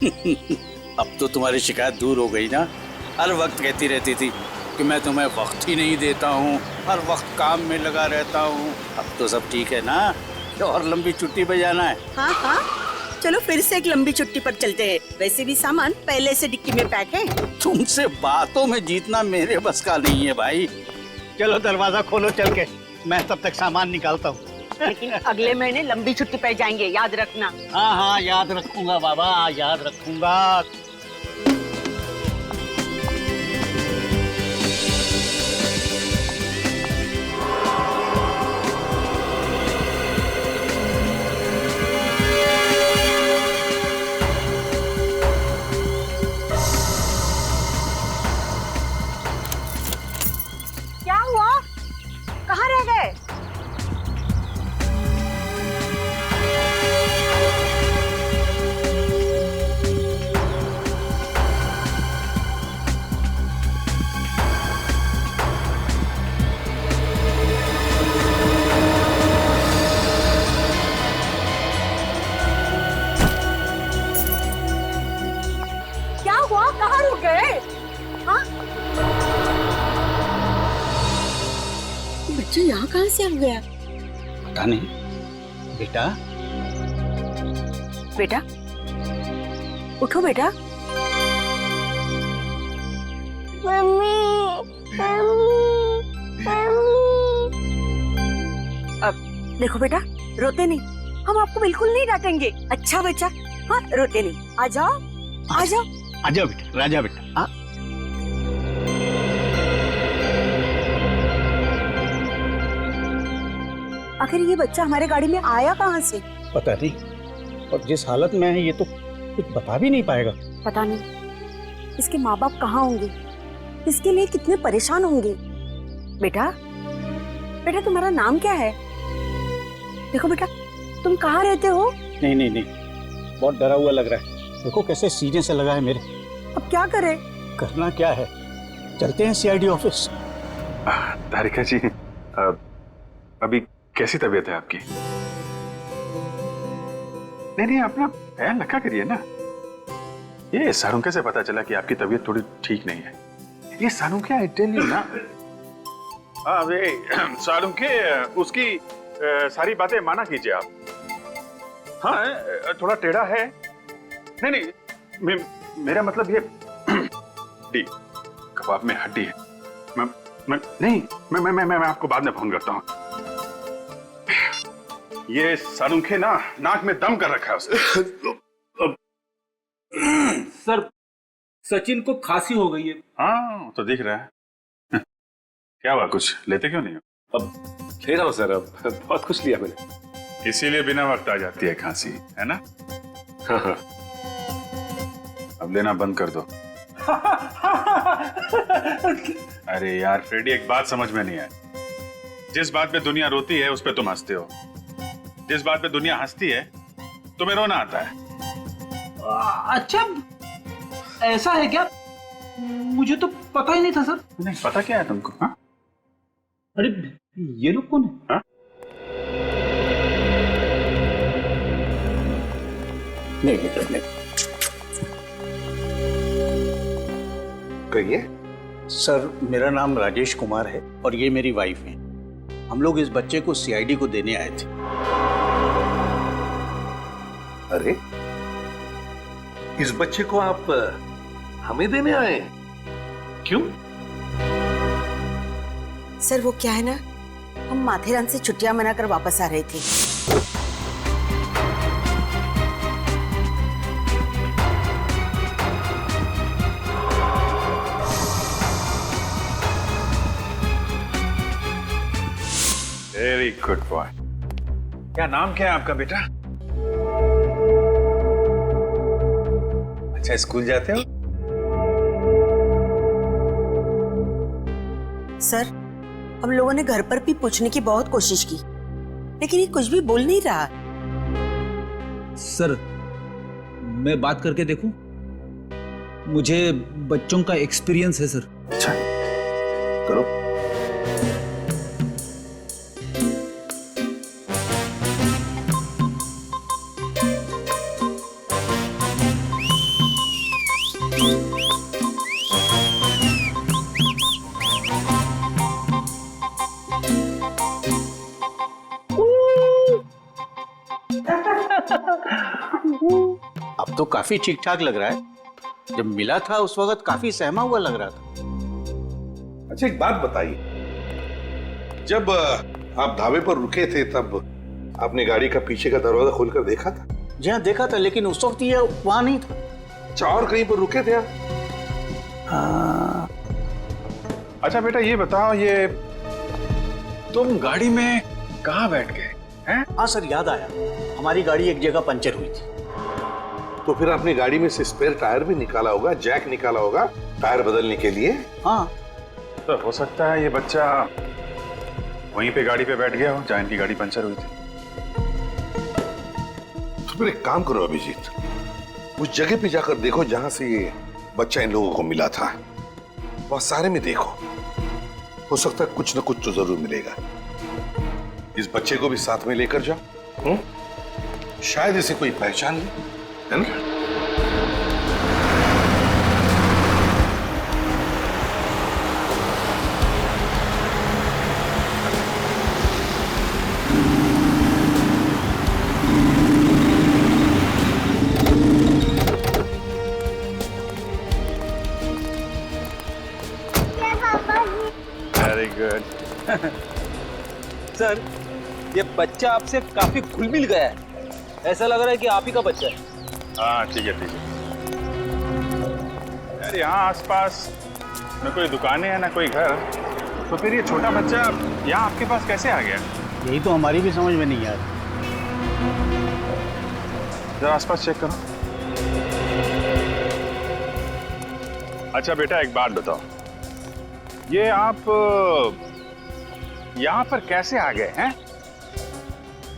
अब तो तुम्हारी शिकायत दूर हो गई ना। हर वक्त कहती रहती थी कि मैं तुम्हें वक्त ही नहीं देता हूँ, हर वक्त काम में लगा रहता हूँ। अब तो सब ठीक है ना? और लंबी छुट्टी पे जाना है? हाँ हाँ, चलो फिर से एक लंबी छुट्टी पर चलते हैं। वैसे भी सामान पहले से डिक्की में पैक है। तुमसे बातों में जीतना मेरे बस का नहीं है भाई। चलो दरवाजा खोलो चल के, मैं तब तक सामान निकालता हूँ। लेकिन अगले महीने लंबी छुट्टी पे जाएंगे, याद रखना। हाँ हाँ याद रखूंगा बाबा, याद रखूंगा। क्या हुआ? कहाँ रह गए? क्या हुआ? कहाँ रुक गए? हाँ? बच्चा यहाँ कहाँ से आ गया? पता नहीं बेटा। बेटा उठो बेटा। मम्मी, अब देखो बेटा, रोते नहीं, हम आपको बिल्कुल नहीं डांटेंगे। अच्छा बच्चा, हाँ रोते नहीं। आ जाओ आ जाओ। आजा बेटा, राजा बेटा। हाँ आखिर ये बच्चा हमारे गाड़ी में आया कहाँ से? पता नहीं, और जिस हालत में है ये तो कुछ बता भी नहीं पाएगा। पता नहीं इसके माँ बाप कहाँ होंगे, इसके लिए कितने परेशान होंगे। बेटा बेटा तुम्हारा नाम क्या है? देखो बेटा, तुम कहाँ रहते हो? नहीं नहीं नहीं, बहुत डरा हुआ लग रहा है। देखो कैसे सीने से लगा है मेरे। अब क्या करें? करना क्या है, चलते हैं सीआईडी ऑफिस। तारिका जी, अभी कैसी तबीयत है आपकी? नहीं नहीं, अपना ख्याल रखा करिए ना। ये सारुंके से पता चला कि आपकी तबीयत थोड़ी ठीक नहीं है। ये सारुंके, आई टेल यू ना। अरे सारुंके, उसकी सारी बातें माना कीजिए आप। हाँ थोड़ा टेढ़ा है। नहीं नहीं, मेरा मतलब ये डी कबाब में हड्डी है। मैं आपको बाद में फोन करता हूँ। ये सारुंखे ना नाक में दम कर रखा है उसने। सर, सचिन को खांसी हो गई है। हाँ तो दिख रहा है। क्या हुआ, कुछ लेते क्यों नहीं हो? अब ले रहा हूँ सर, अब बहुत कुछ लिया मैंने। इसीलिए बिना वक्त आ जाती है खांसी, है ना? हाँ हाँ। अब लेना बंद कर दो। अरे यार फ्रेडी, एक बात समझ में नहीं आई। जिस बात पे दुनिया रोती है उस पे तुम हंसते हो, जिस बात पे दुनिया हंसती है तुम्हें रोना आता है। अच्छा ऐसा है क्या? मुझे तो पता ही नहीं था सर। नहीं पता क्या है तुमको? हाँ अरे ये लोग कौन है? हाँ? नहीं बेटा नहीं। कहिए। सर मेरा नाम राजेश कुमार है और ये मेरी वाइफ है। हम लोग इस बच्चे को सीआईडी को देने आए थे। अरे इस बच्चे को आप हमें देने आए हैं? क्यों? सर वो क्या है ना, हम माथेरान से छुट्टियां मनाकर वापस आ रहे थे। Very good boy. क्या नाम क्या है आपका बेटा? अच्छा स्कूल जाते हो? सर हम लोगों ने घर पर भी पूछने की बहुत कोशिश की, लेकिन ये कुछ भी बोल नहीं रहा। सर मैं बात करके देखूं? मुझे बच्चों का एक्सपीरियंस है सर। अच्छा करो। काफी ठीक ठाक लग रहा है। जब मिला था उस वक्त काफी सहमा हुआ लग रहा था। अच्छा एक बात बताइए, जब आप ढाबे पर रुके थे तब आपने गाड़ी का पीछे का दरवाजा खोलकर देखा था? जी हाँ देखा था, लेकिन उस वक्त ये वहां नहीं था। अच्छा, और कहीं पर रुके थे आप? हाँ। अच्छा बेटा ये बताओ, ये तुम गाड़ी में कहाँ बैठ गए हैं? हाँ सर, याद आया, हमारी गाड़ी एक जगह पंचर हुई थी। तो फिर आपने गाड़ी में से स्पेयर टायर भी निकाला होगा, जैक निकाला होगा टायर बदलने के लिए। हाँ तो हो सकता है ये बच्चा वहीं पे गाड़ी पे बैठ गया हो जहाँ इनकी गाड़ी पंचर हुई थी। तो फिर एक काम करो अभिजीत, उस जगह पे जाकर देखो जहां से ये बच्चा इन लोगों को मिला था, वहां सारे में देखो, हो सकता है कुछ न कुछ तो जरूर मिलेगा। इस बच्चे को भी साथ में लेकर जाओ, शायद इसे कोई पहचान ले, है ना? Very good. सर, ये बच्चा आपसे काफी घुल मिल गया है, ऐसा लग रहा है कि आप ही का बच्चा है। हाँ ठीक है ठीक है। यार यहाँ आसपास न कोई दुकानें हैं ना कोई घर, तो फिर ये छोटा बच्चा यहाँ आपके पास कैसे आ गया? यही तो हमारी भी समझ में नहीं आ रही। जरा आसपास चेक करो। अच्छा बेटा एक बात बताओ, ये आप यहाँ पर कैसे आ गए हैं?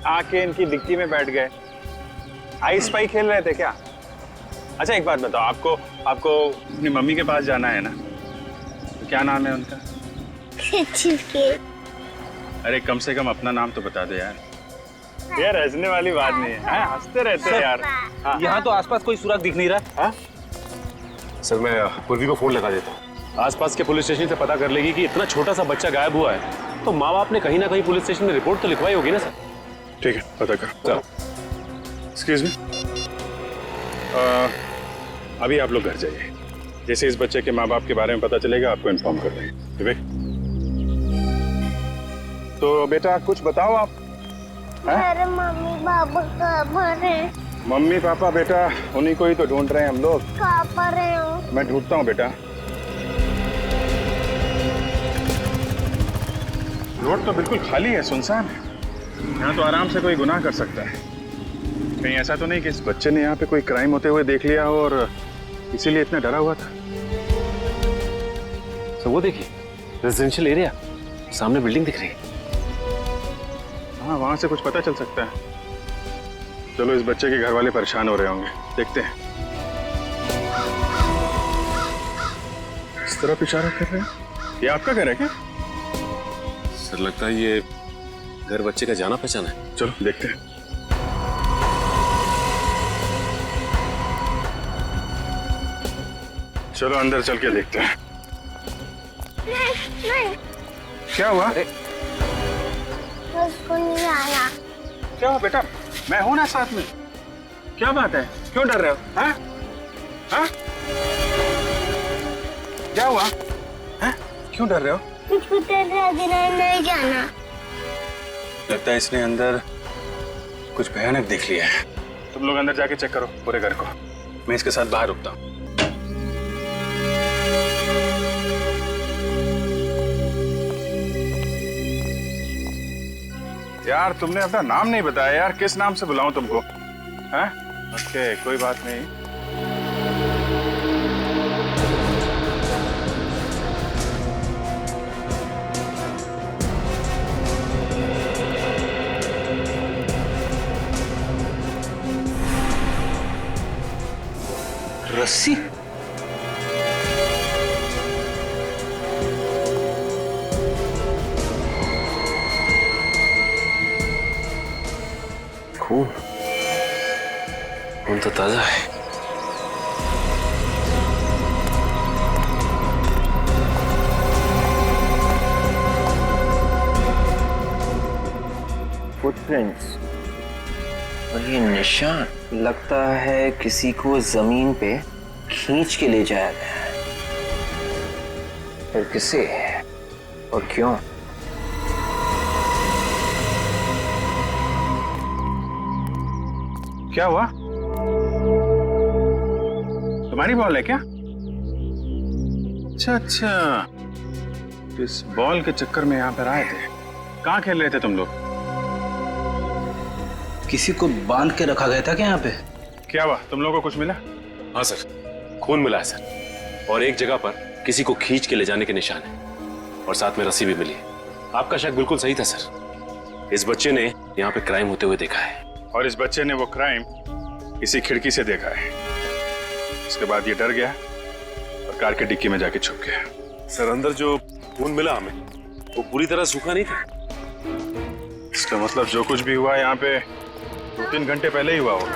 आके इनकी डिक्की में बैठ गए, आइस पाई खेल रहे थे क्या? अच्छा एक बात बताओ, आपको अपनी मम्मी के पास जाना है ना, तो क्या नाम है उनका? अरे कम से कम अपना नाम तो बता दो यार। यार हंसने वाली बात नहीं है, हंसते रहते हैं यार। यहाँ तो आसपास कोई सुराग दिख नहीं रहा। हाँ? सर मैं पूर्वी को फोन लगा देता हूँ, आसपास के पुलिस स्टेशन से पता कर लेगी कि इतना छोटा सा बच्चा गायब हुआ है, तो माँ बाप ने कहीं ना कहीं पुलिस स्टेशन में रिपोर्ट तो लिखवाई होगी ना सर। ठीक है पता कर। चलो। एक्सक्यूज मी, अभी आप लोग घर जाइए, जैसे इस बच्चे के माँ बाप के बारे में पता चलेगा आपको इन्फॉर्म कर देंगे। विवेक, तो बेटा कुछ बताओ आप। अरे मम्मी पापा कहाँ पर है? मम्मी पापा बेटा उन्हीं को ही तो ढूंढ रहे हैं हम लोग। कहाँ पर है वो? मैं ढूंढता हूँ बेटा। रोड तो बिल्कुल खाली है, सुनसान है, यहाँ तो आराम से कोई गुनाह कर सकता है। कहीं ऐसा तो नहीं कि इस बच्चे ने यहाँ पे कोई क्राइम होते हुए देख लिया हो और इसीलिए इतना डरा हुआ था। सर वो देखिए, रेजिडेंशियल एरिया, सामने बिल्डिंग दिख रही है। हाँ वहां से कुछ पता चल सकता है। चलो इस बच्चे के घर वाले परेशान हो रहे होंगे, देखते हैं। इस तरफ इशारा कर रहे हैं, ये आपका घर है क्या? सर लगता है ये घर बच्चे का जाना पहचाना है। चलो देखते हैं। चलो अंदर चल के देखते हैं। नहीं, क्या हुआ? उसको नहीं आना। क्या हुआ बेटा? मैं हूं ना साथ में। क्या बात है, क्यों डर रहे हो? हाँ? हाँ? क्या हुआ? हाँ? क्यों डर रहे हो? मुझको तेरे बिना नहीं जाना। लगता है इसने अंदर कुछ भयानक देख लिया है। तुम लोग अंदर जाके चेक करो पूरे घर को, मैं इसके साथ बाहर रुकता हूँ। यार तुमने अपना नाम नहीं बताया यार, किस नाम से बुलाऊं तुमको? हैं? ओके कोई बात नहीं। रस्सी? खून, खून तो ताजा है। फुटप्रिंट्स और ये निशान लगता है किसी को जमीन पे खींच के ले जाया गया है। पर किसे और क्यों? क्या हुआ? तुम्हारी बॉल है क्या? अच्छा अच्छा, इस बॉल के चक्कर में यहाँ पर आए थे। कहाँ खेल रहे थे तुम लोग? किसी को बांध के रखा गया था क्या यहाँ पे? क्या हुआ, तुम लोगों को कुछ मिला? हाँ सर, खून मिला है सर, और एक जगह पर किसी को खींच के ले जाने के निशान है, और साथ में रस्सी भी मिली है। आपका शक बिल्कुल सही था सर। इस बच्चे ने यहाँ पे क्राइम होते हुए देखा है, और इस बच्चे ने वो क्राइम इसी खिड़की से देखा है। उसके बाद ये डर गया और कार के डिक्की में जाके छुप गया। सर अंदर जो खून मिला हमें वो पूरी तरह सूखा नहीं था। इसका मतलब जो कुछ भी हुआ यहाँ पे 2-3 घंटे पहले ही हुआ होगा।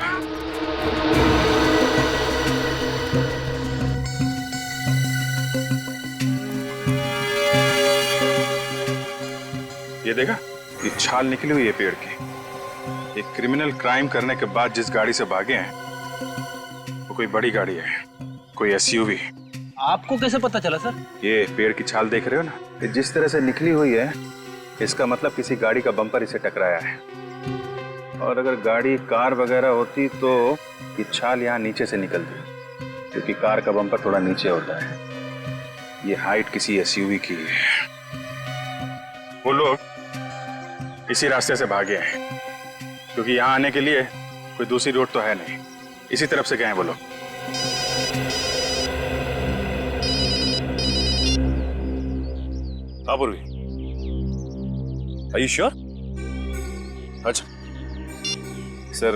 ये देखा, ये छाल निकली हुई है पेड़ की। एक क्रिमिनल क्राइम करने के बाद जिस गाड़ी से भागे हैं वो कोई बड़ी गाड़ी है, कोई एसयूवी। आपको कैसे पता चला सर? ये पेड़ की छाल देख रहे हो ना, ये जिस तरह से निकली हुई है, इसका मतलब किसी गाड़ी का बम्पर इसे टकराया है। और अगर गाड़ी कार वगैरह होती तो ये छाल यहाँ नीचे से निकलती, क्योंकि कार का बम्पर थोड़ा नीचे होता है। ये हाइट किसी एसयूवी की है। वो लोग इसी रास्ते से भागे हैं, क्योंकि यहाँ आने के लिए कोई दूसरी रोड तो है नहीं। इसी तरफ से गए हैं वो लोग। हाँ पूर्वी, Are you sure? अच्छा सर,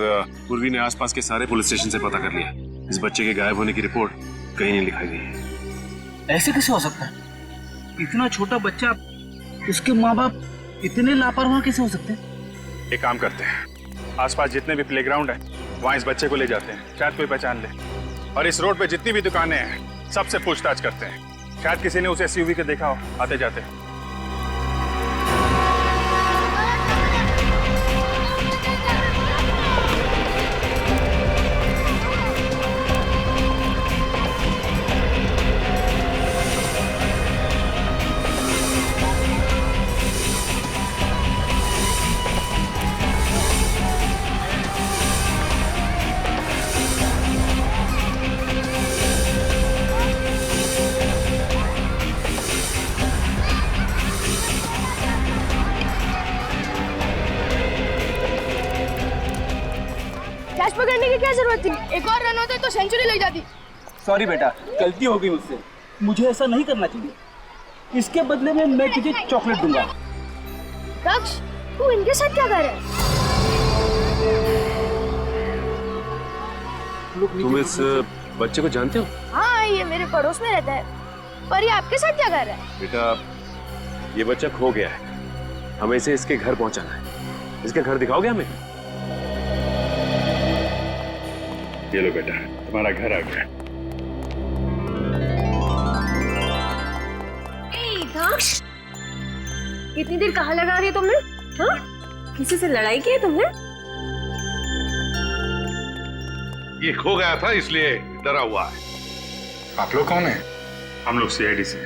पूर्वी ने आसपास के सारे पुलिस स्टेशन से पता कर लिया। इस बच्चे के गायब होने की रिपोर्ट कहीं नहीं लिखाई गई है। ऐसे कैसे हो सकता है? इतना छोटा बच्चा, उसके माँ बाप इतने लापरवाह कैसे हो सकते हैं? एक काम करते हैं, आसपास जितने भी प्लेग्राउंड है वहाँ इस बच्चे को ले जाते हैं, शायद कोई पहचान ले। और इस रोड पे जितनी भी दुकानें हैं सबसे पूछताछ करते हैं, शायद किसी ने उसे एसयूवी के देखा हो आते जाते। कैच पकड़ने की क्या जरूरत थी? एक और रन होते तो सेंचुरी लग जाती। सॉरी बेटा, गलती हो गई मुझसे। मुझे ऐसा नहीं करना चाहिए। इसके बदले में मैं तुझे चॉकलेट दूंगा। दक्ष, तू इनके साथ क्या कर रहा है? तुम इस बच्चे को जानते हो? हाँ, ये मेरे पड़ोस में रहता है। पर ये आपके साथ क्या कर रहा है? बेटा, ये बच्चा खो गया है, हमें इसे इसके घर पहुंचाना है। इसके घर दिखाओगे हमें? ये लो बेटा, तुम्हारा घर आ गया। दक्ष, इतनी देर कहाँ लगा रही है तुमने? हाँ? किसी से लड़ाई की है तुमने? ये खो गया था इसलिए डरा हुआ है। आप लोग कौन हैं? हम लोग सीआईडी से।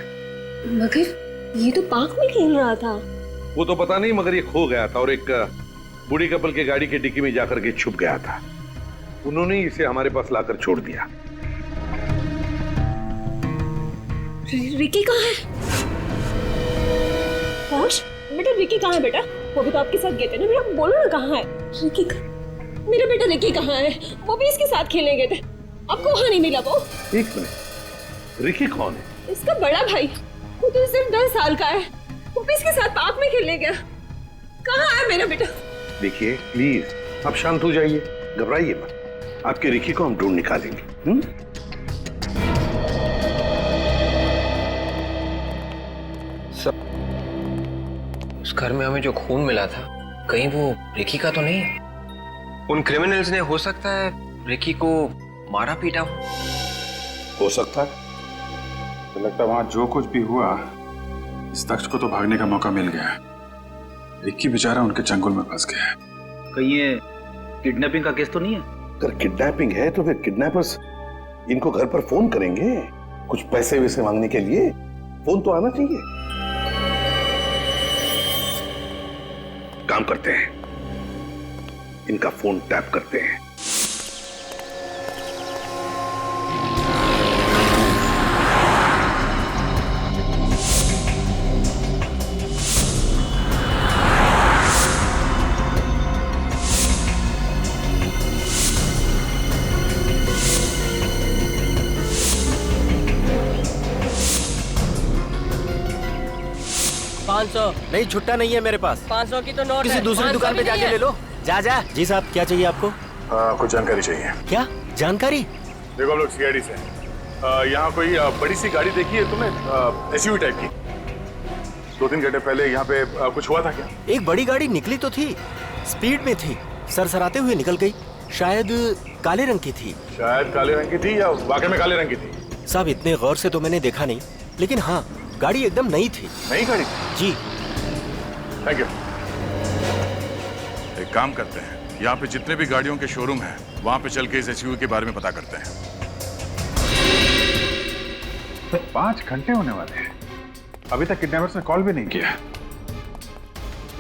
मगर ये तो पार्क में खेल रहा था। वो तो पता नहीं, मगर ये खो गया था और एक बूढ़ी कपल के गाड़ी की डिक्की में जाकर के छुप गया था। उन्होंने इसे हमारे पास लाकर छोड़ दिया। रिकी कहाँ है? पहुंच बेटा, रिकी कहाँ है बेटा? वो भी तो आपके साथ गए थे ना बेटा, बोलो ना कहाँ है रिकी? मेरा बेटा रिकी कहाँ है? वो भी इसके साथ खेलने गए थे, आपको वहाँ नहीं मिला वो? एक मिनट, रिकी कौन है? इसका बड़ा भाई, वो तो सिर्फ 10 साल का है। वो भी इसके साथ पार्क में खेलने गया। कहाँ है मेरा बेटा? देखिए प्लीज आप शांत हो जाइए, घबराइए मत। आपके रिकी को हम ढूंढ निकालेंगे। उस घर में हमें जो खून मिला था, कहीं वो रिकी का तो नहीं है? उन क्रिमिनल्स ने हो सकता है रिकी को मारा पीटा हो सकता है। तो लगता है वहां जो कुछ भी हुआ, इस दक्ष को तो भागने का मौका मिल गया। रिकी बेचारा उनके चंगुल में फंस गया है। कहीं ये किडनैपिंग का केस तो नहीं है? अगर किडनैपिंग है तो फिर किडनैपर्स इनको घर पर फोन करेंगे, कुछ पैसे वैसे मांगने के लिए फोन तो आना चाहिए। काम करते हैं, इनका फोन टैप करते हैं। नहीं, छुट्टा नहीं है मेरे पास। 500 की तो नोट किसी दूसरी दुकान पे जाके ले लो। जा जा। जी साहब, क्या चाहिए आपको? कुछ जानकारी चाहिए। क्या जानकारी? देखो हम लोग सीआईडी से हैं। यहाँ कोई बड़ी सी गाड़ी देखी है तुमने, एसयूवी टाइप की? 2-3 घंटे पहले यहाँ पे कुछ हुआ था क्या? एक बड़ी गाड़ी निकली तो थी, स्पीड में थी, सरसराते हुए निकल गई। शायद काले रंग की थी। शायद काले रंग की थी या वाकई में काले रंग की थी? साहब इतने गौर से तो मैंने देखा नहीं, लेकिन हाँ गाड़ी एकदम नई थी। नई गाड़ी? जी। Thank you. एक काम करते हैं, यहाँ पे जितने भी गाड़ियों के शोरूम हैं, वहाँ पे चल के इस एसयूवी के बारे में पता करते हैं। 5 घंटे होने वाले हैं, अभी तक किडनैपर्स ने कॉल भी नहीं किया।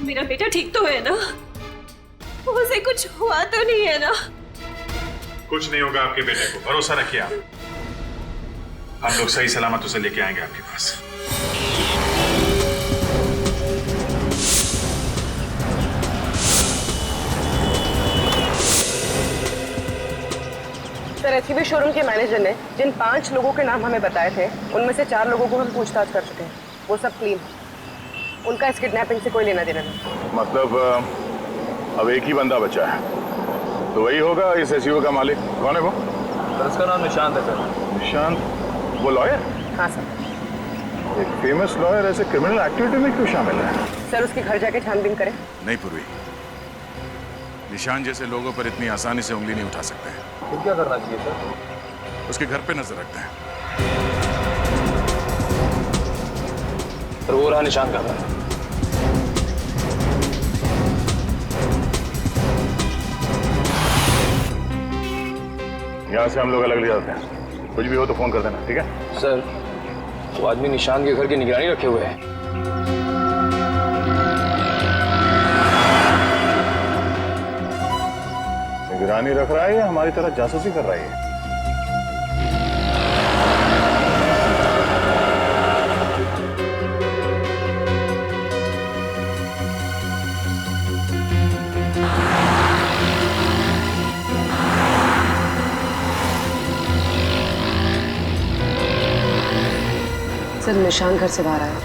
मेरा बेटा ठीक तो है ना? उसे कुछ हुआ तो नहीं है ना? कुछ नहीं होगा आपके बेटे को, भरोसा रखिए आप। हम लोग सही सलामत उसे लेके आएंगे आपके पास। सर, एसयूवी शोरूम के मैनेजर ने जिन 5 लोगों के नाम हमें बताए थे, उनमें से 4 लोगों को हम पूछताछ कर चुके हैं। वो सब क्लीन, उनका इस किडनैपिंग से कोई लेना देना नहीं। मतलब अब एक ही बंदा बचा है, तो वही होगा इस एसयूवी का मालिक। कौन है वो? सर उसका नाम निशांत है सर। निशांत? वो लॉयर? हाँ सर। एक फेमस लॉयर ऐसे क्रिमिनल एक्टिविटी में क्यों शामिल है? सर उसके घर जाके छानबीन करें। नहीं पूर्वी, निशान जैसे लोगों पर इतनी आसानी से उंगली नहीं उठा सकते हैं। तो क्या करना चाहिए सर? उसके घर पे नजर रखते हैं। सर वो रहा निशान का घर। यहाँ से हम लोग अलग ले जाते हैं, कुछ भी हो तो फोन कर देना, ठीक है? सर वो आदमी निशान के घर की निगरानी रखे हुए है। निगरानी रख रहा है या हमारी तरह जासूसी कर रहा है? सर निशान घर से बाहर आया।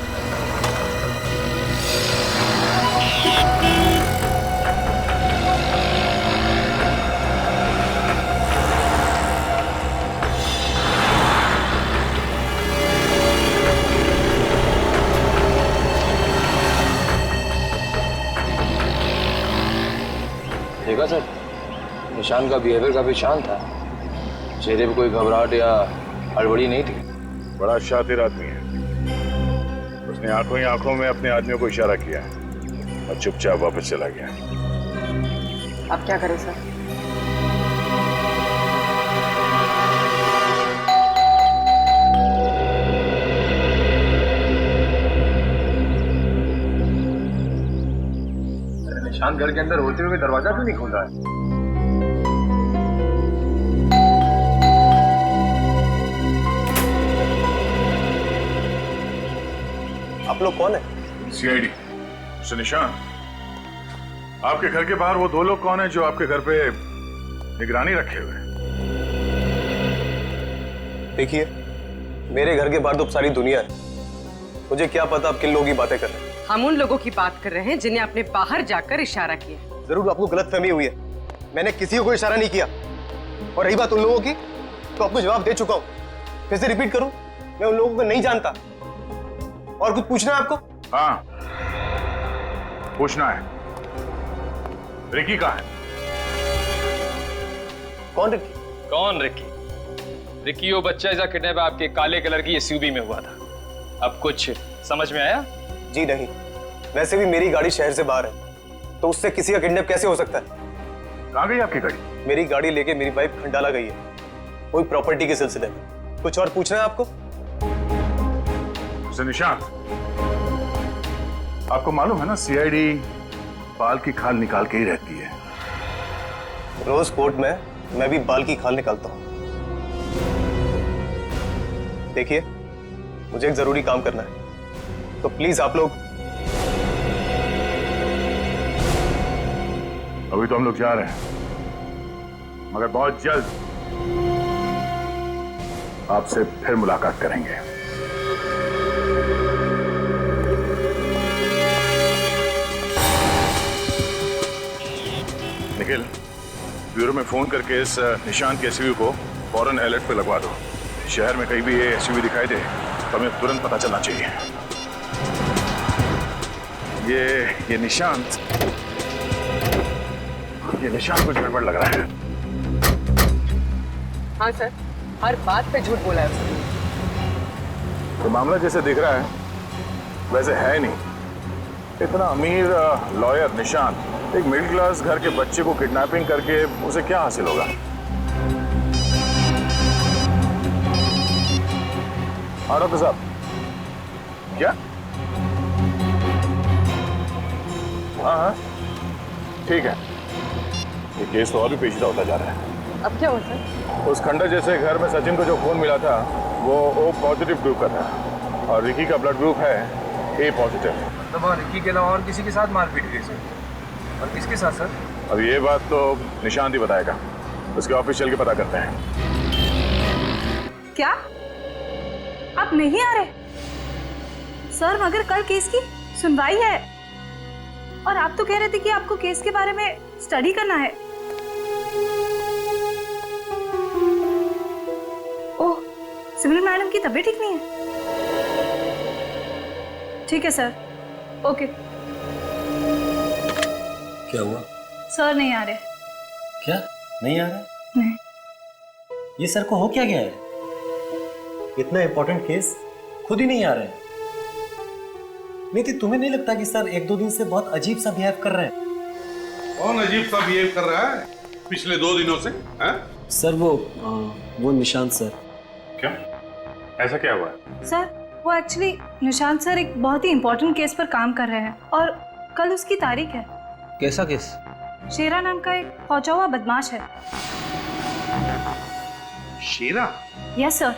देखा सर, निशान का बिहेवियर काफी शांत था, चेहरे पे कोई घबराहट या हड़बड़ी नहीं थी। बड़ा शातिर आदमी है। उसने आंखों ही आंखों में अपने आदमियों को इशारा किया और चुपचाप वापस चला गया। अब क्या करें सर? निशान घर के अंदर होते हुए दरवाजा क्यों नहीं खोल रहा है? आप लोग कौन है? सीआईडी। मिस्टर निशान, आपके घर के बाहर वो 2 लोग कौन है जो आपके घर पे निगरानी रखे हुए हैं? देखिए, मेरे घर के बाहर तो सारी दुनिया है, मुझे क्या पता आप किन लोगों की बातें कर रहे हैं। हम उन लोगों की बात कर रहे हैं जिन्हें आपने बाहर जाकर इशारा किया। जरूर आपको गलतफहमी हुई है, मैंने किसी को इशारा नहीं किया। और रही बात उन लोगों की, तो आपको जवाब दे चुका हूं। फिर से रिपीट करूं, मैं उन लोगों को नहीं जानता। और कुछ पूछना है आपको? हाँ, पूछना है। रिकी कहाँ है? कौन रिकी? कौन रिकी? रिकी वो बच्चा ऐसा किडनैप आपके काले कलर की एसयूवी में हुआ था। अब कुछ समझ में आया? जी नहीं, वैसे भी मेरी गाड़ी शहर से बाहर है, तो उससे किसी का किडनैप कैसे हो सकता है? कहाँ गई आपकी गाड़ी? मेरी गाड़ी लेके मेरी वाइफ खंडाला गई है, कोई प्रॉपर्टी के सिलसिले में। कुछ और पूछना है आपको? मिस्टर निशांत, आपको मालूम है ना सीआईडी बाल की खाल निकाल के ही रहती है। रोज कोर्ट में मैं भी बाल की खाल निकालता हूं। देखिए, मुझे एक जरूरी काम करना है, तो प्लीज आप लोग। अभी तो हम लोग जा रहे हैं, मगर बहुत जल्द आपसे फिर मुलाकात करेंगे। निखिल, ब्यूरो में फोन करके इस निशांत के एसयूवी को फौरन अलर्ट पे लगवा दो। शहर में कहीं भी ये एसयूवी दिखाई दे तो हमें तुरंत पता चलना चाहिए। ये निशांत कुछ गड़बड़ लग रहा है। हाँ सर, हर बात पे झूठ बोला है उसने। तो मामला जैसे दिख रहा है वैसे है नहीं। इतना अमीर लॉयर निशांत एक मिडिल क्लास घर के बच्चे को किडनैपिंग करके उसे क्या हासिल होगा? हाँ डॉक्टर साहब, क्या? हाँ ठीक है। ये केस तो और भी पेचीदा होता जा रहा है। अब क्या हुआ सर? उस खंडर जैसे घर में सचिन को जो खून मिला था वो O पॉजिटिव ग्रुप का था और रिकी का ब्लड ग्रुप है A पॉजिटिव। मतलब रिकी के अलावा और किसी के साथ मारपीट हुई सर? और किसके साथ सर? अब ये बात तो निशांत ही बताएगा, उसके ऑफिस चल के पता करते हैं। क्या आप नहीं आ रहे सर? मगर कल केस की सुनवाई है और आप तो कह रहे थे कि आपको केस के बारे में स्टडी करना है। ओह, सिमरन मैडम की तबीयत ठीक नहीं है। ठीक है सर, ओके। क्या हुआ? सर नहीं आ रहे। क्या नहीं आ रहा? नहीं। ये सर को हो क्या गया है? इतना इंपॉर्टेंट केस खुद ही नहीं आ रहे हैं। नीति, तुम्हें नहीं लगता कि सर एक दो दिन से बहुत अजीब सा बिहेव कर रहे हैं? कौन अजीब सा बिहेव कर रहा है पिछले 2 दिनों से? सर वो निशांत सर। क्या? ऐसा क्या हुआ? सर वो एक्चुअली निशांत सर एक बहुत ही इम्पोर्टेंट केस पर काम कर रहे हैं और कल उसकी तारीख है। कैसा केस? शेरा नाम का एक पहुंचा हुआ बदमाश है। शेरा? यस सर,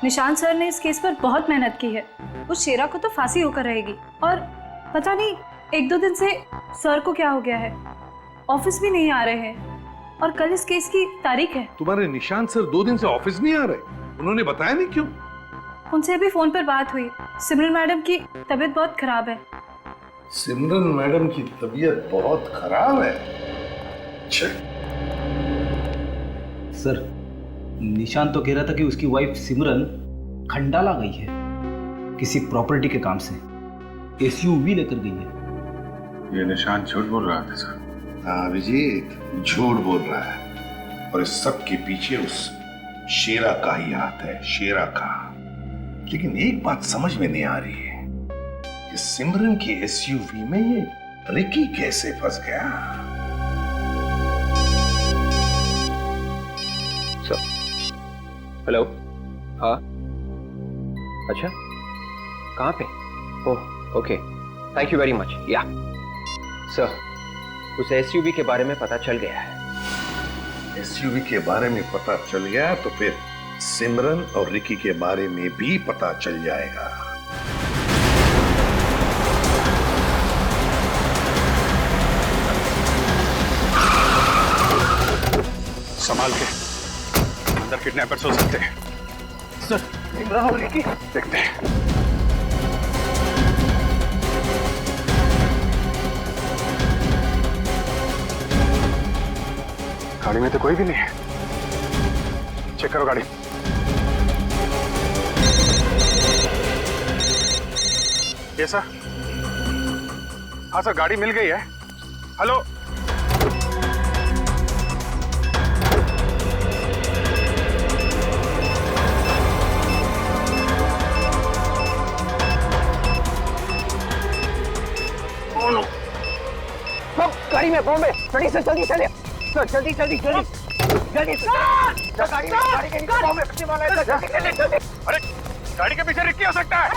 निशांत सर ने इस केस पर बहुत मेहनत की है। उस शेरा को तो फांसी होकर रहेगी और पता नहीं 1-2 दिन से सर को क्या हो गया है, ऑफिस भी नहीं आ रहे हैं और कल इस केस की तारीख है। तुम्हारे निशांत सर 2 दिन से ऑफिस नहीं आ रहे? उन्होंने बताया नहीं क्यों? उनसे अभी फोन पर बात हुई, सिमरन मैडम की तबीयत बहुत खराब है। सिमरन मैडम की तबीयत बहुत खराब है? सर, निशांत तो कह रहा था कि उसकी वाइफ सिमरन खंडाला गई है किसी प्रॉपर्टी के काम से, एसयूवी लेकर गई है। ये निशांत झूठ बोल रहा था सर। हाँ अभिजीत, झूठ बोल रहा है और इस सब के पीछे उस शेरा का ही हाथ है, शेरा का। लेकिन एक बात समझ में नहीं आ रही है कि सिमरन की एसयूवी में ये रिकी कैसे फंस गया? हेलो। हाँ, अच्छा, कहाँ पे? Oh okay, thank you very much. या सर, उस एसयूवी के बारे में पता चल गया है। एसयूवी के बारे में पता चल गया तो फिर सिमरन और रिकी के बारे में भी पता चल जाएगा। संभाल के, अंदर किडनैपर्स हो सकते हैं। सर, सिमरन और रिकी देखते हैं। गाड़ी में तो कोई भी नहीं है। चेक करो गाड़ी। ये सर? हाँ सर, गाड़ी मिल गई है। हेलो, गाड़ी में बॉम्बे, जल्दी से जल्दी चलिए सर, जल्दी जल्दी जल्दी। अरे गाड़ी के पीछे रिक्की हो सकता है।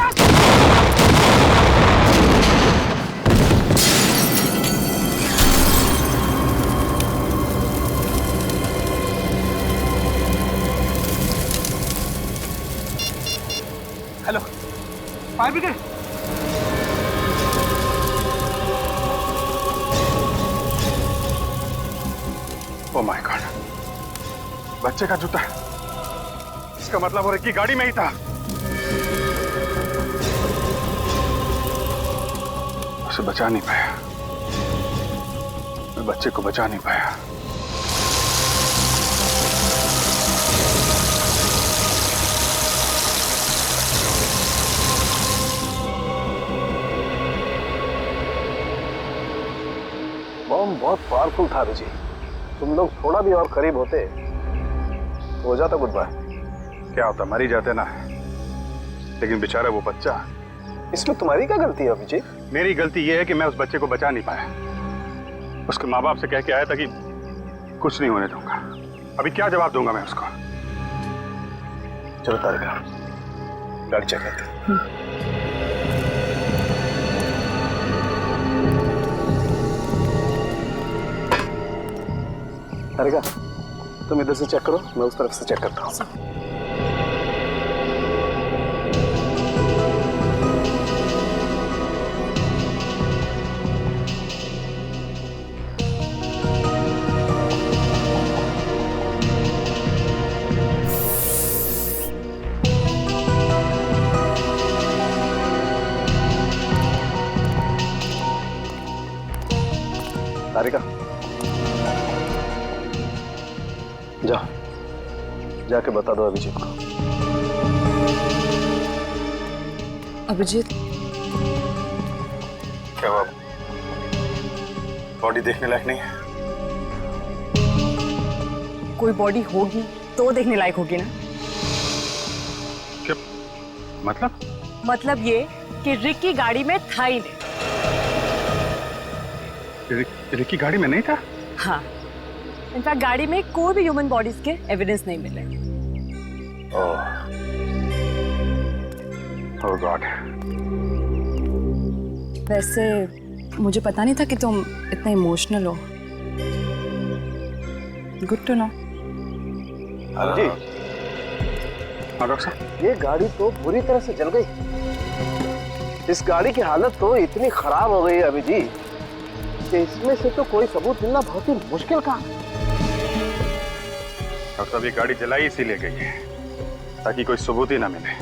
Hello, fire brigade. Oh my God, बच्चे का जूता। इसका मतलब वो रिक्की गाड़ी में ही था। उसे बचा नहीं पाया, मैं बच्चे को बचा नहीं पाया। बम बहुत पावरफुल था विजय। तुम लोग थोड़ा भी और करीब होते तो हो जाता गुड बाय। क्या होता, मर ही जाते ना। लेकिन बेचारा वो बच्चा। इसमें तुम्हारी क्या गलती है विजय? मेरी गलती ये है कि मैं उस बच्चे को बचा नहीं पाया। उसके माँ बाप से कह के आया था कि कुछ नहीं होने दूंगा। अभी क्या जवाब दूंगा मैं उसको? चलो तारिका, गाड़ी चेक करते हैं। तारिका, तुम इधर से चेक करो, मैं उस तरफ से चेक करता हूँ। तारिका, जाके बता दो अभिजीत को। अभिजीत, क्या हुआ? बॉडी देखने लायक नहीं है? कोई बॉडी होगी तो देखने लायक होगी ना। क्या मतलब? मतलब ये कि रिक्की गाड़ी में था ही नहीं। रिक्की गाड़ी में नहीं था? हाँ, इनफैक्ट गाड़ी में कोई भी ह्यूमन बॉडीज के एविडेंस नहीं मिले। ओह गॉड। वैसे मुझे पता नहीं था कि तुम इतने इमोशनल हो। Good to know. जी, हाँ डॉक्टर साहब। ये गाड़ी तो पूरी तरह से जल गई। इस गाड़ी की हालत तो इतनी खराब हो गई है अभिजीत कि इसमें से तो कोई सबूत मिलना बहुत ही मुश्किल काम है। डॉक्टर साहब, ये गाड़ी जलाई इसीलिए गई है ताकि कोई सबूत ही ना मिले।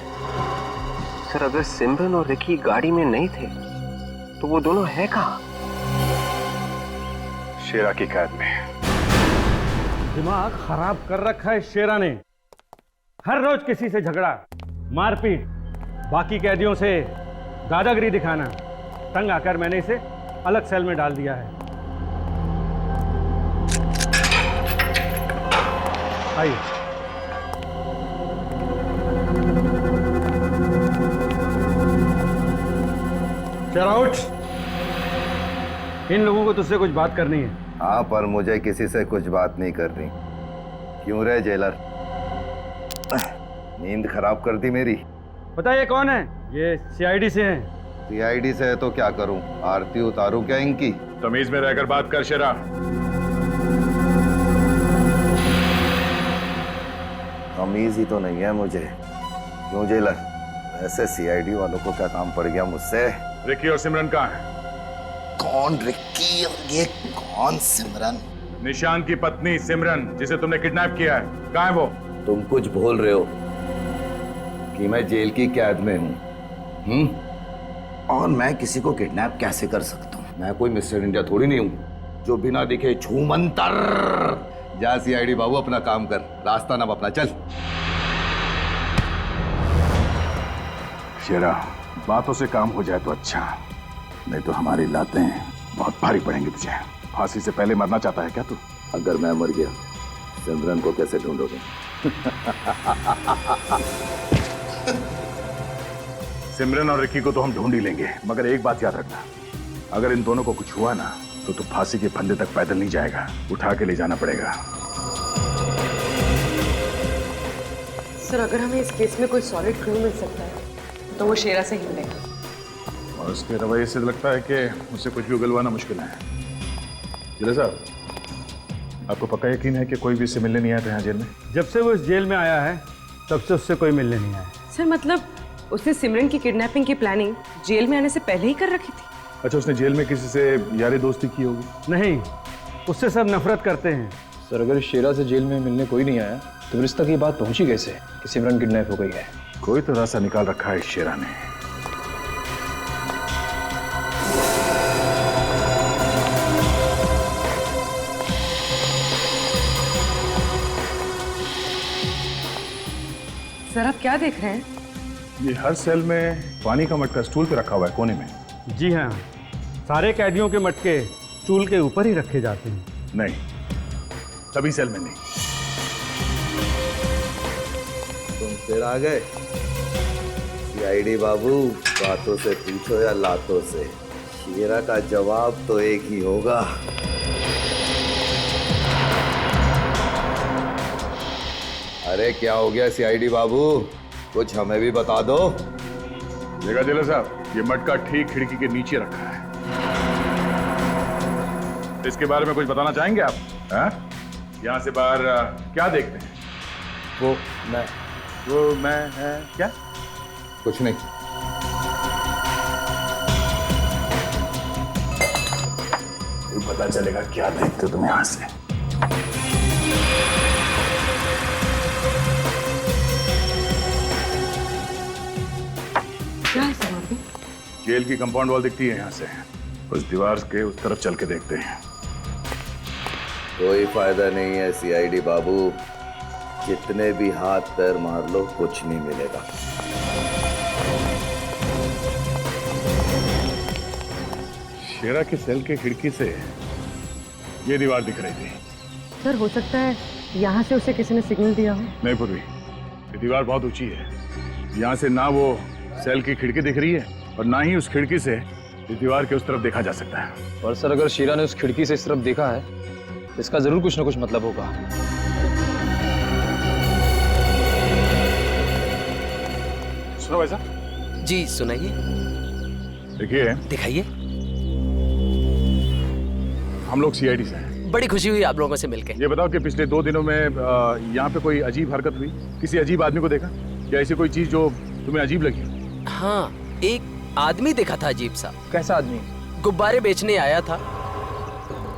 सर, अगर सिमरन और रिकी गाड़ी में नहीं थे तो वो दोनों है कहाँ? शेरा की कैद में। दिमाग खराब कर रखा है शेरा ने। हर रोज किसी से झगड़ा, मारपीट, बाकी कैदियों से दादागिरी दिखाना। तंग आकर मैंने इसे अलग सेल में डाल दिया है। आइए। शेरा उठ, इन लोगों को तुझसे कुछ बात करनी है। हाँ, पर मुझे किसी से कुछ बात नहीं करनी। क्यों रे जेलर, नींद खराब कर दी मेरी। बताइए कौन है? ये सीआईडी से हैं। सीआईडी से है तो क्या करूं? आरती उतारूं क्या इनकी? तमीज में रहकर बात कर शेरा। तमीज ही तो नहीं है मुझे। क्यों जेलर, ऐसे सीआईडी वालों को क्या काम पड़ गया मुझसे? रिक्की और सिमरन कहाँ है? कौन रिक्की और ये कौन सिमरन? निशान की पत्नी सिमरन, जिसे तुमने किडनैप किया है, कहाँ है वो? तुम कुछ भूल रहे हो कि मैं जेल की कैद में हूँ। और मैं किसी को किडनैप कैसे कर सकता हूँ? मैं कोई मिस्टर इंडिया थोड़ी नहीं हूँ जो बिना दिखे छूमंतर। जा सीआईडी बाबू, अपना काम कर, रास्ता ना अपना चल। शेरा, बातों से काम हो जाए तो अच्छा, नहीं तो हमारी लातें बहुत भारी पड़ेंगी तुझे। फांसी से पहले मरना चाहता है क्या तू? अगर मैं मर गया, सिमरन को कैसे ढूंढोगे? सिमरन और रिक्की को तो हम ढूंढ ही लेंगे, मगर एक बात याद रखना, अगर इन दोनों को कुछ हुआ ना तो तू फांसी के फंदे तक पैदल नहीं जाएगा, उठा के ले जाना पड़ेगा। सर अगर हमें इस केस में कोई सॉलिड क्लू मिल सकता है तो वो शेरा से ही मिलेगा। और उसके रवैये से लगता है कि उससे कुछ भी उगलवाना मुश्किल है। जिले साहब, आपको पक्का यकीन है कि कोई भी इससे मिलने नहीं आया था यहाँ जेल में? जब से वो इस जेल में आया है तब से उससे कोई मिलने नहीं आया। सर मतलब उसने सिमरन की किडनैपिंग की प्लानिंग जेल में आने से पहले ही कर रखी थी। अच्छा, उसने जेल में किसी से यारी दोस्ती की होगी? नहीं, उससे सब नफरत करते हैं। सर अगर शेरा से जेल में मिलने कोई नहीं आया तो फिर इस तक ये बात पहुंची कैसे कि सिमरन किडनैप हो गई है? कोई तो रास्ता निकाल रखा है इस शेरा ने। सर आप क्या देख रहे हैं? ये हर सेल में पानी का मटका स्टूल पे रखा हुआ है कोने में। जी हाँ, सारे कैदियों के मटके स्टूल के ऊपर ही रखे जाते हैं। नहीं, सभी सेल में नहीं। तुम फिर आ गए? सीआईडी बाबू, बातों से पूछो या लातों से, शेरा का जवाब तो एक ही होगा। अरे क्या हो गया सीआईडी बाबू, कुछ हमें भी बता दो। देखा जिला साहब, ये मटका ठीक खिड़की के नीचे रखा है। इसके बारे में कुछ बताना चाहेंगे आप? यहाँ से बाहर क्या देखते हैं? वो मैं है क्या? कुछ नहीं। पता चलेगा क्या देखते हो तुम यहाँ से। क्या है सर? जेल की कंपाउंड वॉल दिखती है यहाँ से। उस दीवार के उस तरफ चल के देखते हैं। कोई फायदा नहीं है सीआईडी बाबू, जितने भी हाथ पैर मार लो कुछ नहीं मिलेगा। शेरा के सेल के खिड़की से ये दीवार दिख रही थी। सर हो सकता है यहाँ से उसे किसी ने सिग्नल दिया हो। नहीं पूर्वी, ये दीवार बहुत ऊंची है। यहाँ से ना वो सेल की खिड़की दिख रही है और ना ही उस खिड़की से इस दीवार के उस तरफ देखा जा सकता है। और सर अगर शेरा ने उस खिड़की से इस तरफ देखा है तो इसका जरूर कुछ ना कुछ मतलब होगा। सुनो भाई साहब। जी सुनाइए। देखिए, दिखाइए। हम लोग सीआईडी से हैं। बड़ी खुशी हुई आप लोगों से मिलके। ये बताओ कि पिछले 2 दिनों में यहाँ पे कोई अजीब हरकत हुई? किसी अजीब आदमी को देखा या ऐसी कोई चीज जो तुम्हें अजीब लगी? हाँ, एक आदमी देखा था अजीब सा। कैसा आदमी? गुब्बारे बेचने आया था।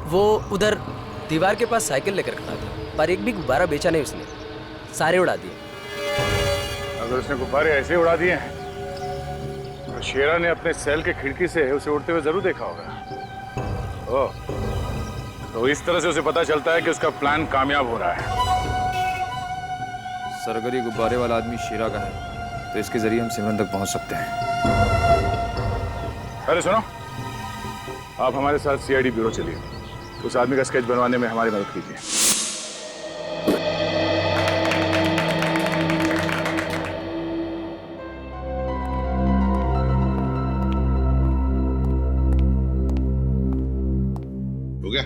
वो उधर दीवार के पास साइकिल लेकर खड़ा था, पर एक भी गुब्बारा बेचा नहीं उसने, सारे उड़ा दिए। अगर उसने गुब्बारे ऐसे उड़ा दिए हैं तो शेरा ने अपने सेल के खिड़की से उसे उड़ते हुए जरूर देखा होगा। ओह, तो इस तरह से उसे पता चलता है कि उसका प्लान कामयाब हो रहा है। सर अगर ये गुब्बारे वाला आदमी शेरा का है तो इसके जरिए हम सिमरन तक पहुंच सकते हैं। अरे सुनो, आप हमारे साथ सीआईडी ब्यूरो चलिए। उस आदमी का स्केच बनवाने में हमारी मदद कीजिए। हो गया?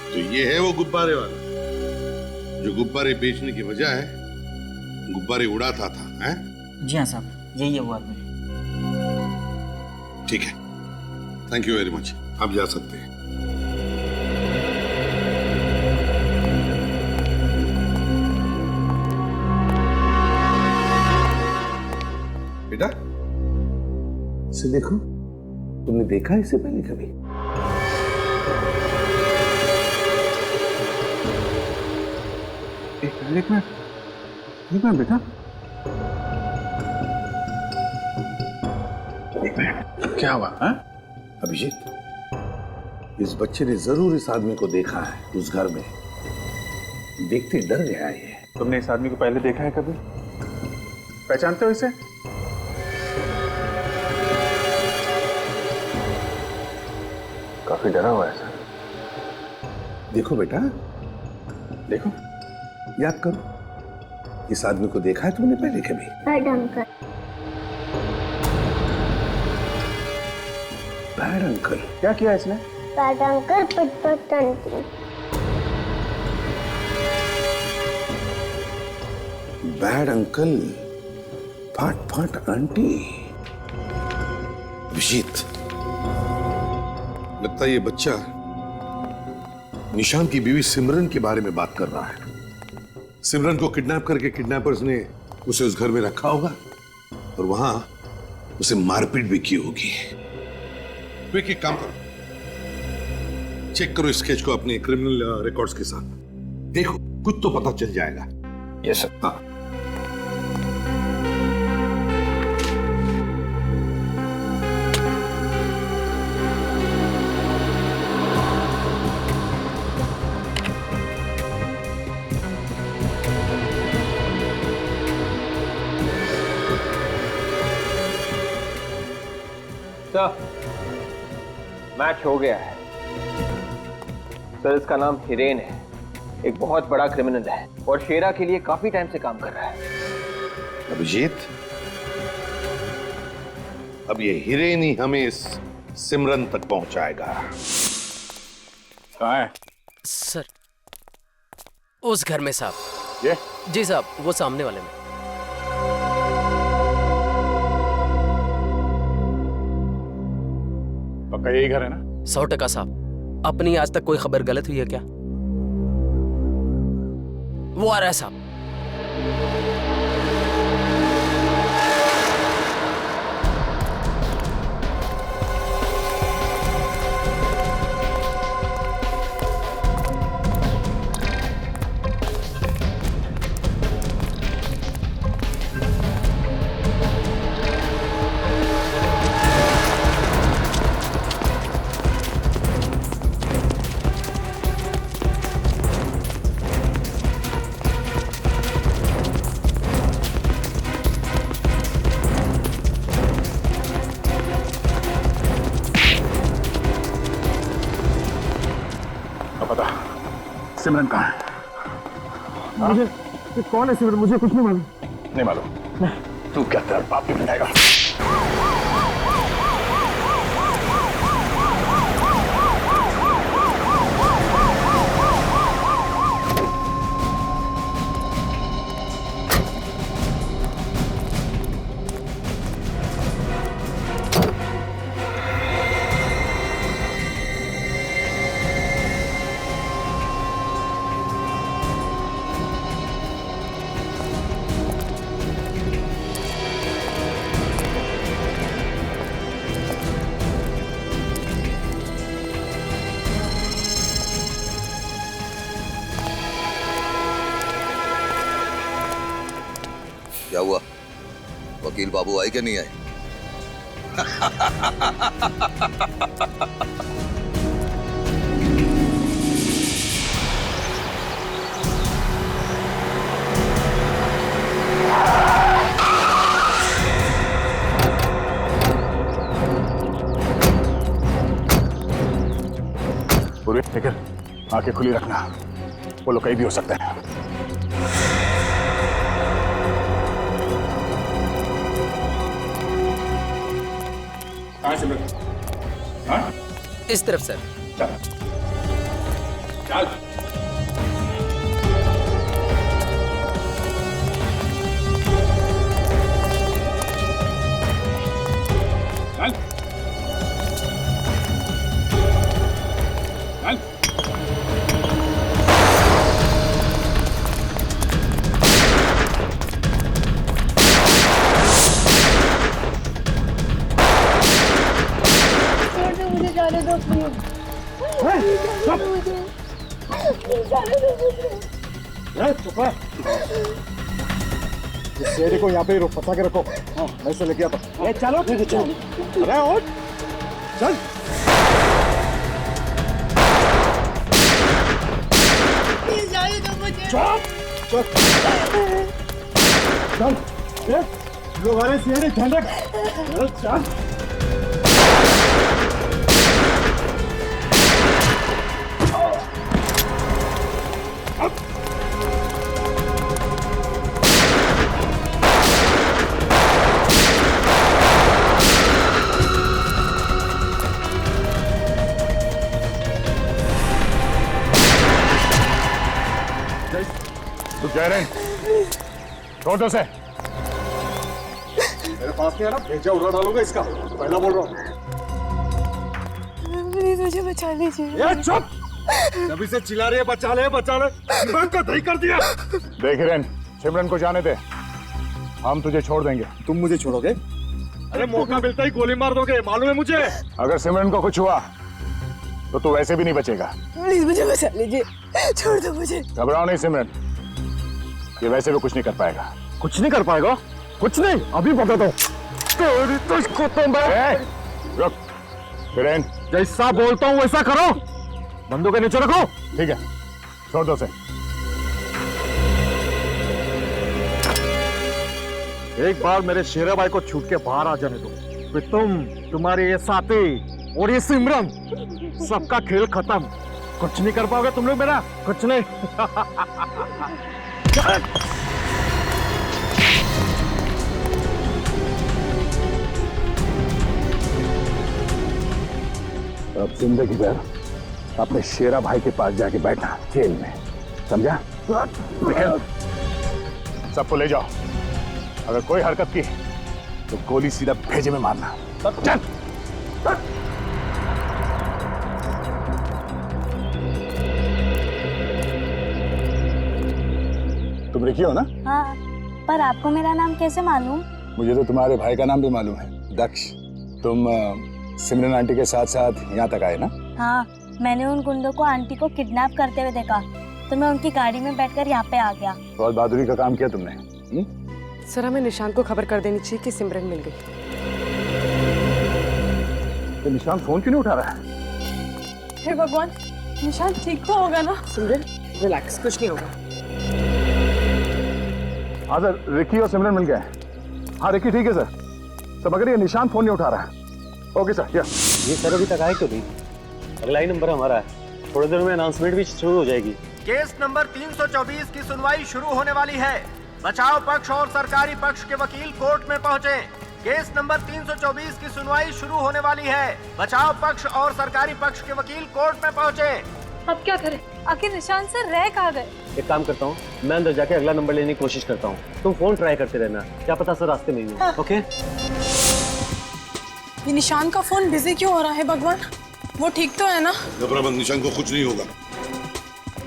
तो ये है वो गुब्बारे वाला जो गुब्बारे बेचने की बजाय गुब्बारे उड़ाता था, हैं? जी हाँ साहब, यही है वो आदमी। ठीक है, थैंक यू वेरी मच। आप जा सकते हैं। बेटा, इसे देखो। तुमने देखा इसे पहले कभी? एक मिनट बेटा, एक मिनट, क्या हुआ? अभिजीत, इस बच्चे ने जरूर इस आदमी को देखा है उस घर में। देखते डर गया ये। तुमने इस आदमी को पहले देखा है कभी? पहचानते हो इसे? काफी डरा हुआ है सर। देखो बेटा, देखो, याद करो, इस आदमी को देखा है तुमने पहले कभी? Bad uncle. Bad uncle? क्या किया इसने? बैड अंकल पिट आंटी। बैड अंकल फाट फाट आंटी। अभिजीत, लगता है ये बच्चा निशान की बीवी सिमरन के बारे में बात कर रहा है। सिमरन को किडनैप करके किडनैपर्स ने उसे उस घर में रखा होगा और वहां उसे मारपीट भी की होगी। क्विक, एक काम करो, चेक करो स्केच को अपने क्रिमिनल रिकॉर्ड्स के साथ। देखो, कुछ तो पता चल जाएगा। Yes sir. हाँ। सर, मैच हो गया है। सर, इसका नाम हिरेन है, एक बहुत बड़ा क्रिमिनल है और शेरा के लिए काफी टाइम से काम कर रहा है। अभिजीत, अब ये हिरेन ही हमें इस सिमरन तक पहुंचाएगा। कहाँ है सर? उस घर में साहब। ये? जी साहब, वो सामने वाले में। पक्का यही घर है ना? 100% साहब। अपनी आज तक कोई खबर गलत हुई है क्या? वो आ रहा है साहब। सिमरन कहाँ है? मुझे कौन है सिमरन? मुझे कुछ नहीं मालूम। नहीं मालूम? तू क्या तेरा बाप भी बताएगा? क्या हुआ? वकील बाबू आए क्या नहीं आए? पूरी लेकिन आंखें खुली रखना, वो लोग कहीं भी हो सकते हैं। इस तरफ सर। चल चल। मुझे जाने दो प्लीज। इस शेरे को यहाँ पे रोक, फंसा के रखो। हाँ, मैं इसे लेके आता हूँ। चलो चलो। अरे और चल। जाने दो मुझे। चल चल चल। लोग आ रहे हैं, शेरे ध्यान रख। चल चल। तू कह रहे छोड़ दो उसे। मेरे पास नहीं है ना, भेजा उड़ा डालूंगा इसका, पहला बोल रहा हूँ। प्लीज मुझे बचा लीजिए। ये चुप, जब इसे चिल्ला रही है बचा ले दिमाग का दही कर दिया। देख हिरेन, सिमरन को जाने दे, हम तुझे छोड़ देंगे। तुम मुझे छोड़ोगे? अरे मौका मिलता ही गोली मार दोगे, मालूम है मुझे। अगर सिमरन को कुछ हुआ तो तू वैसे भी नहीं बचेगा। प्लीज मुझे बचा लीजिए, छोड़ दो मुझे। घबराओ नहीं सिमरन, ये वैसे भी कुछ नहीं कर पाएगा। कुछ नहीं कर पाएगा? कुछ नहीं, अभी बता दो। रुक हिरेन, जैसा बोलता हूँ वैसा करो, बंदूक के नीचे रखो। ठीक है, छोड़ दो उसे। एक बार मेरे शेरा भाई को छूट के बाहर आ जाने दो, फिर तुम्हारे ये साथी और ये सिमरन, सबका खेल खत्म। कुछ नहीं कर पाओगे तुम लोग मेरा, कुछ नहीं। अब जिंदगी भर अपने शेरा भाई के पास जाके बैठना जेल में, समझा? सबको ले जाओ, अगर कोई हरकत की तो गोली सीधा भेजे में मारना। चल। तुम रिकी हो ना? हाँ, पर आपको मेरा नाम कैसे मालूम? मुझे तो तुम्हारे भाई का नाम भी मालूम है, दक्ष। तुम सिमरन आंटी के साथ साथ यहाँ तक आए ना? हाँ, मैंने उन गुंडों को आंटी को किडनैप करते हुए देखा, तो मैं उनकी गाड़ी में बैठकर यहाँ पे आ गया। बहुत बहादुरी का काम किया तुमने। सर, हमें निशांत को खबर कर देनी चाहिए कि सिमरन मिल गई। तो निशांत फोन क्यों नहीं उठा रहा है? हे भगवान, निशांत ठीक तो होगा ना? सिमरन रिलैक्स, कुछ नहीं होगा। हाँ सर, रिकी और सिमरन मिल गए। हाँ रिकी ठीक है सर, मगर ये निशांत फोन नहीं उठा रहा है। Okay sir. ये सर अभी तक आए क्यों नहीं? अगला ही नंबर हमारा है, थोड़ी देर में अनाउंसमेंट भी शुरू हो जाएगी। केस नंबर 324 की सुनवाई शुरू होने वाली है। बचाव पक्ष और सरकारी पक्ष के वकील कोर्ट में पहुंचे। केस नंबर 324 की सुनवाई शुरू होने वाली है। बचाव पक्ष और सरकारी पक्ष के वकील कोर्ट में पहुंचे। अब क्या करें? आखिर निशांत सर रह कहाँ गए? एक काम करता हूँ, मैं अंदर जाके अगला नंबर लेने की कोशिश करता हूँ, तुम फोन ट्राई करते रहना, क्या पता सर रास्ते में ही हो। ओके? ये निशांत का फोन बिजी क्यों हो रहा है भगवान? वो ठीक तो है ना? घबरा मत, निशांत को कुछ नहीं होगा।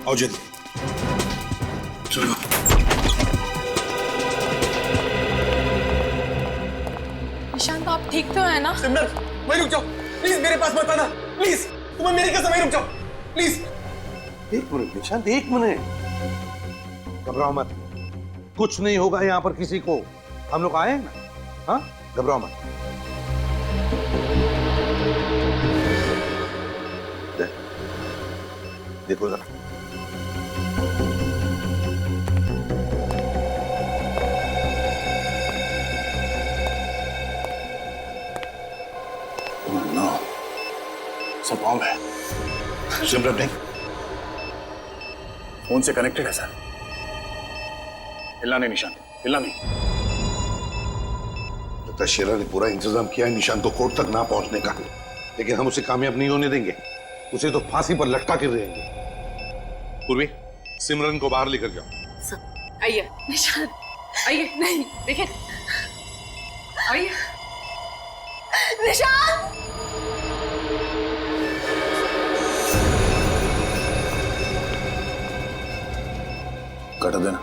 आओ जल्दी चलो। निशांत आप ठीक तो है ना? सिमरन, वहीं रुक जाओ प्लीज, मेरे पास मत आना प्लीज, तुम्हें मेरी कसम, वहीं रुक जाओ प्लीज। एक मिनट निशांत, एक मिनट, घबराओ मत, कुछ नहीं होगा यहाँ पर किसी को, हम लोग आए हैं ना। हाँ, घबराओ मत। देखो जरा, नो, सब बॉम्ब है। सिमरन नहीं, फोन से कनेक्टेड है सर। हिलना नहीं निशांत, हिलना नहीं। लगता शेरा ने पूरा इंतजाम किया है निशांत को कोर्ट तक ना पहुंचने का, लेकिन हम उसे कामयाब नहीं होने देंगे, उसे तो फांसी पर लटका के रहेंगे। पूर्वी, सिमरन को बाहर लेकर जाओ। आइए निशांत, आइए। नहीं देखिए, आइए निशांत। कट देना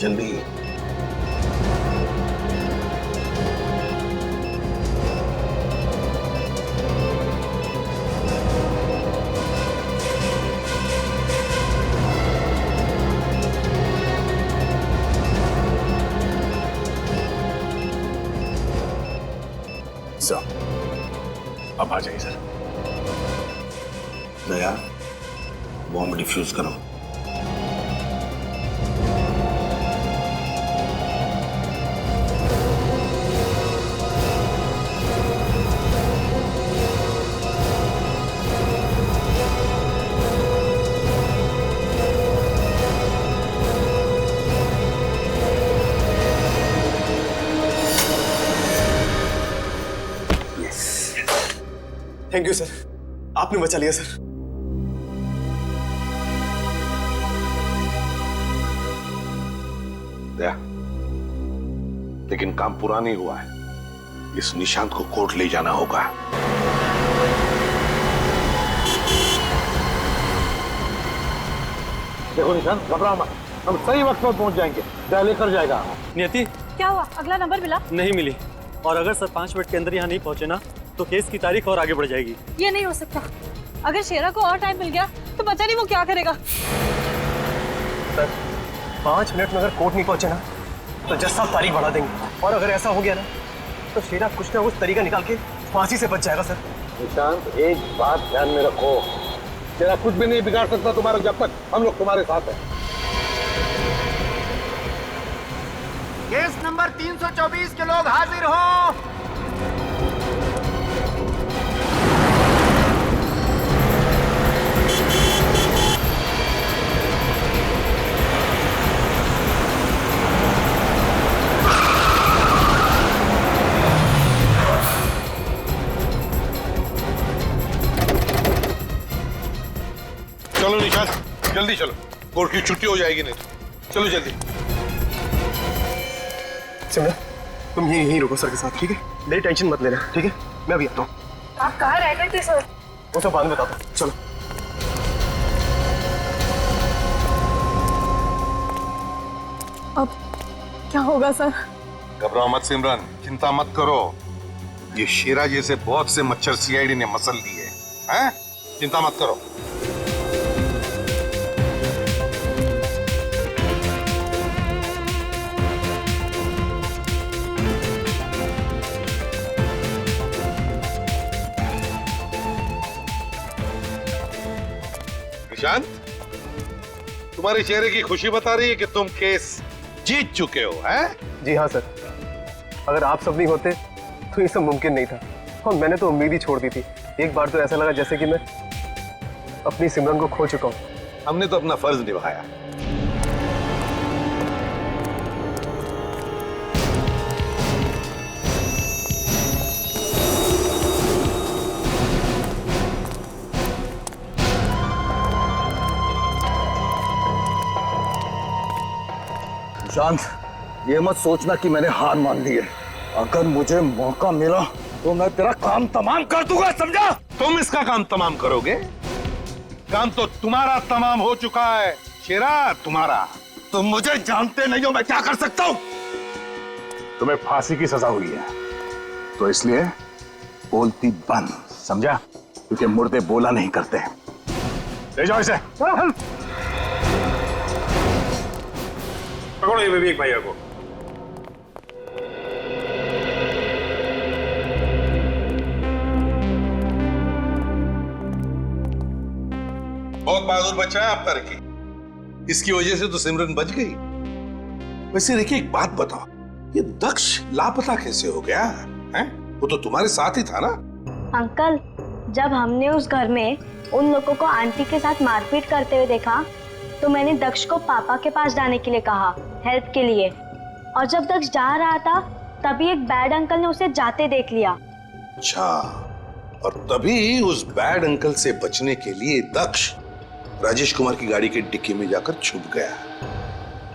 जल्दी। सर, अब आ जाइए सर। दया, बॉम्ब डिफ्यूज करो। थैंक यू सर, आपने बचा लिया सर। दया, लेकिन काम पूरा नहीं हुआ है। इस निशांत को कोर्ट ले जाना होगा। देखो निशांत, घबराओ मत, हम सही वक्त पर पहुंच जाएंगे। दया लेकर जाएगा। नियति, क्या हुआ? अगला नंबर मिला? नहीं मिली, और अगर सर 5 मिनट के अंदर यहाँ नहीं पहुंचे ना तो केस की तारीख और आगे बढ़ जाएगी। ये नहीं हो सकता। अगर शेरा को और टाइम मिल गया तो पता नहीं वो क्या करेगा। सर 5 मिनट में अगर कोर्ट नहीं पहुंचे ना तो जज साहब तारीख बढ़ा देंगे, और अगर ऐसा हो गया ना तो शेरा कुछ ना कुछ तरीका निकाल के फांसी से बच जाएगा। सर निशांत, एक बात ध्यान में रखो, तेरा कुछ भी नहीं बिगाड़ सकता तुम्हारा जब तक हम लोग तुम्हारे साथ हैं। केस नंबर 324 के लोग हाजिर हो। चलो निशांत, जल्दी चलो, कोर्ट की छुट्टी हो जाएगी नहीं तो। चलो जल्दी। सिमरन, तुम यहीं रुको सर के साथ, ठीक है? मेरी टेंशन मत लेना, ठीक है? मैं अभी आता हूँ। आप कहाँ रह गए थे सर? वो सब बाद में बताता हूँ। चलो। अब क्या होगा सर? घबराओ मत सिमरन, चिंता मत करो। ये शेरा जैसे बहुत से मच्छर सीआईडी ने मसल लिए हैं, चिंता मत करो। निशांत, तुम्हारे चेहरे की खुशी बता रही है कि तुम केस जीत चुके हो, हैं? जी हाँ सर, अगर आप सब नहीं होते तो ये सब मुमकिन नहीं था, और मैंने तो उम्मीद ही छोड़ दी थी। एक बार तो ऐसा लगा जैसे कि मैं अपनी सिमरन को खो चुका हूँ। हमने तो अपना फर्ज निभाया। शांत, ये मत सोचना कि मैंने हार मान ली है। अगर मुझे मौका मिला तो मैं तेरा काम तमाम कर दूंगा, समझा? तुम इसका काम तमाम करोगे? काम तो तुम्हारा तमाम हो चुका है शेरा, तुम्हारा। तुम मुझे जानते नहीं हो, मैं क्या कर सकता हूँ? तुम्हें फांसी की सजा हुई है, तो इसलिए बोलती बंद, समझा? क्योंकि मुर्दे बोला नहीं करते। ले जाओ इसे। पकड़ो ये विवेक भैया को। बहुत बहादुर बच्चा है आपका रखी, इसकी वजह से तो सिमरन बच गई। वैसे देखिए, एक बात बताओ, ये दक्ष लापता कैसे हो गया है? वो तो तुम्हारे साथ ही था ना? अंकल, जब हमने उस घर में उन लोगों को आंटी के साथ मारपीट करते हुए देखा तो मैंने दक्ष को पापा के पास जाने के लिए कहा, हेल्प के लिए। और जब दक्ष जा रहा था तभी एक बैड अंकल ने उसे जाते देख लिया। अच्छा, और तभी उस बैड अंकल से बचने के लिए दक्ष राजेश कुमार की गाड़ी के डिक्की में जाकर छुप गया।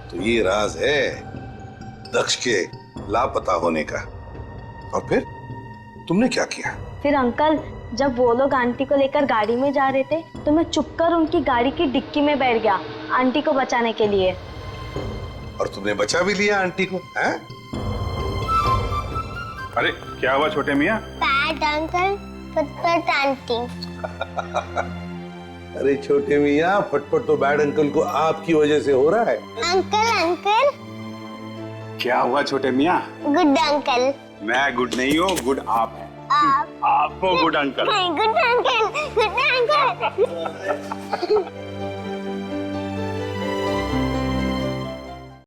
तो ये राज है दक्ष के लापता होने का। और फिर तुमने क्या किया? फिर अंकल, जब वो लोग आंटी को लेकर गाड़ी में जा रहे थे तो मैं चुपकर उनकी गाड़ी की डिक्की में बैठ गया आंटी को बचाने के लिए। और तुमने बचा भी लिया आंटी को, हैं? अरे क्या हुआ छोटे मियाँ? बैड अंकल, फटफट आंटी। अरे छोटे मियाँ, फटफट तो बैड अंकल को आपकी वजह से हो रहा है। Uncle uncle. क्या हुआ छोटे मियाँ? Good uncle. मैं गुड नहीं हूँ, गुड आप है। आप हो good uncle. Good uncle, good uncle.